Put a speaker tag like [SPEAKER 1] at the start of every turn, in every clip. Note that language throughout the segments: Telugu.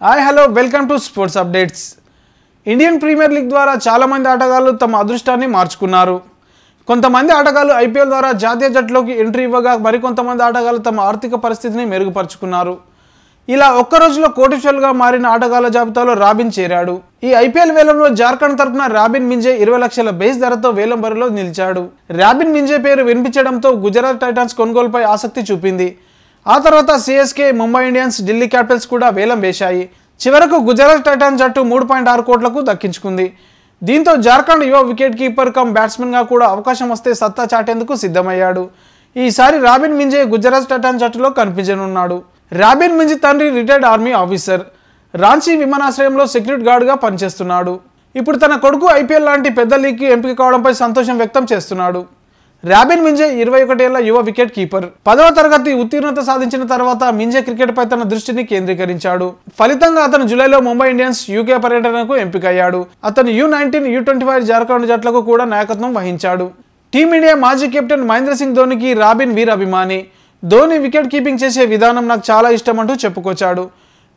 [SPEAKER 1] Hi hello welcome to sports updates. Indian Premier League ద్వారా చాలామంది ఆటగాళ్లు తమ అదృష్టాన్ని మార్చుకున్నారు. కొంతమంది ఆటగాళ్లు ఐపీఎల్ ద్వారా జాతీయ జట్టులోకి ఎంట్రీ ఇవ్వగా మరికొంతమంది ఆటగాళ్లు తమ ఆర్థిక పరిస్థితిని మెరుగుపరుచుకున్నారు. ఇలా ఒక్క రోజులో కోటీశ్వరులుగా మారిన ఆటగాళ్ల జాబితాలో రాబిన్ చేరాడు. ఈ ఐపీఎల్ వేలంలో జార్ఖండ్ తరపున రాబిన్ మింజే 20 లక్షల బేస్ ధరతో వేలం బరిలో నిలిచాడు. రాబిన్ మింజే పేరు వినిపించడంతో గుజరాత్ టైటాన్స్ కొనుగోలుపై ఆసక్తి చూపింది. ఆ తర్వాత CSK, Mumbai Indians, Delhi Capitals కూడా వేలం వేశాయి. చివరకు గుజరాత్ టైటాన్స్ జట్టు 3.6 కోట్లకు దక్కించుకుంది. దీంతో జార్ఖండ్ యువ వికెట్ కీపర్ కమ్ బ్యాట్స్మెన్గా కూడా అవకాశం వస్తే సత్తా చాటేందుకు సిద్ధమయ్యాడు. ఈసారి రాబిన్ మింజే గుజరాత్ టైటాన్స్ జట్టులో కనిపించనున్నాడు. రాబిన్ మింజే తండ్రి రిటైర్డ్ ఆర్మీ ఆఫీసర్, రాంచీ విమానాశ్రయంలో సెక్యూరిటీ గార్డ్గా పనిచేస్తున్నాడు. ఇప్పుడు తన కొడుకు ఐపీఎల్ లాంటి పెద్ద లీగ్కి ఎంపిక కావడంపై సంతోషం వ్యక్తం చేస్తున్నాడు. రాబిన్ మింజే 21 ఏళ్ల యువ వికెట్ కీపర్. 10వ తరగతి ఉత్తీర్ణత సాధించిన తర్వాత మింజే క్రికెట్పై తన దృష్టిని కేంద్రీకరించాడు. ఫలితంగా అతను జూలైలో ముంబై ఇండియన్స్, యూకే పర్యటనకు ఎంపికయ్యాడు. అతను U19, U25 జార్ఖండ్ జట్లకు కూడా నాయకత్వం వహించాడు. టీమిండియా మాజీ కెప్టెన్ మహేంద్ర సింగ్ ధోనికి రాబిన్ వీర అభిమాని. ధోని వికెట్ కీపింగ్ చేసే విధానం నాకు చాలా ఇష్టం అంటూ చెప్పుకొచ్చాడు.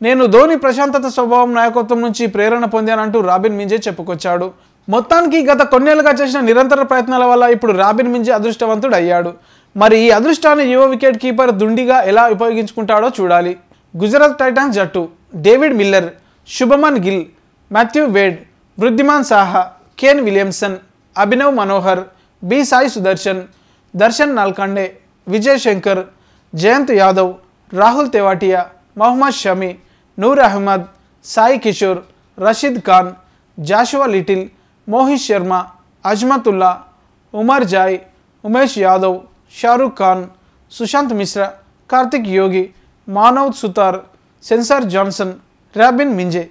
[SPEAKER 1] నేను ధోని ప్రశాంతత స్వభావం, నాయకత్వం నుంచి ప్రేరణ పొందానంటూ రాబిన్ మింజే చెప్పుకొచ్చాడు. మొత్తానికి గత కొన్నేళ్లుగా చేసిన నిరంతర ప్రయత్నాల వల్ల ఇప్పుడు రాబిన్ మింజే అదృష్టవంతుడు అయ్యాడు. మరి ఈ అదృష్టాన్ని యువ వికెట్ కీపర్ దుండిగా ఎలా ఉపయోగించుకుంటాడో చూడాలి. గుజరాత్ టైటాన్స్ జట్టు: David Miller, Shubman Gill, Matthew Wade, Wriddhiman Saha, Kane Williamson, Abhinav Manohar, B Sai Sudharsan, Darshan Nalkande, Vijay Shankar, Jayant Yadav, Rahul Tewatia, Mohammed Shami, Noor Ahmad, Sai Kishore, Rashid Khan, Joshua Little, Mohit Sharma, Azmatullah, Omarzai, Umesh Yadav, Shahrukh Khan, Sushant Mishra, Kartik యోగి, మానవ్ సుతార్, సెన్సార్ జాన్సన్, రాబిన్ మింజే.